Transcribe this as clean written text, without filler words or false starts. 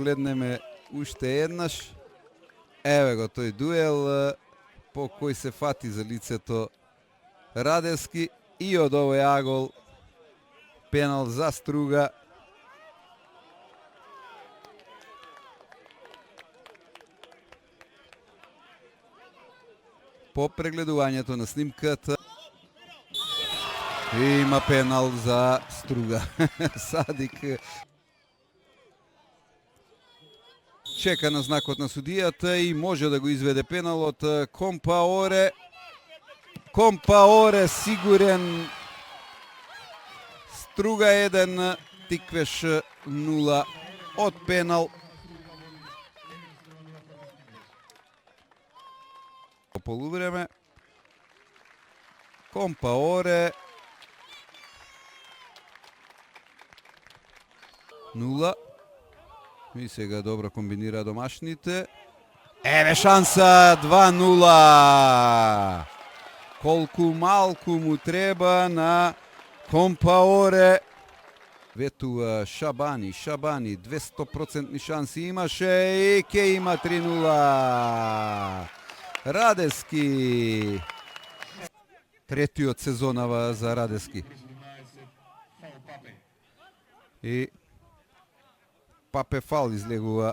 погледнеме уште еднаш. Еве го тој дуел по кој се фати за лицето Радевски и од овој агол пенал за Струга. По прегледувањето на снимката има пенал за Струга. Садик чека на знакот на судијата и може да го изведе пеналот. Компаоре сигурен. Струга 1, Тиквеш 0 од пенал. Полувреме. Компаоре 0. И сега добро комбинира домашните. Еве шанса 2-0. Колку малку му треба на Компаоре. Ветува Шабани, 200% шанси имаше и ке има 3-0. Радевски. Третиот сезонава за Радевски. И Папе фал излегува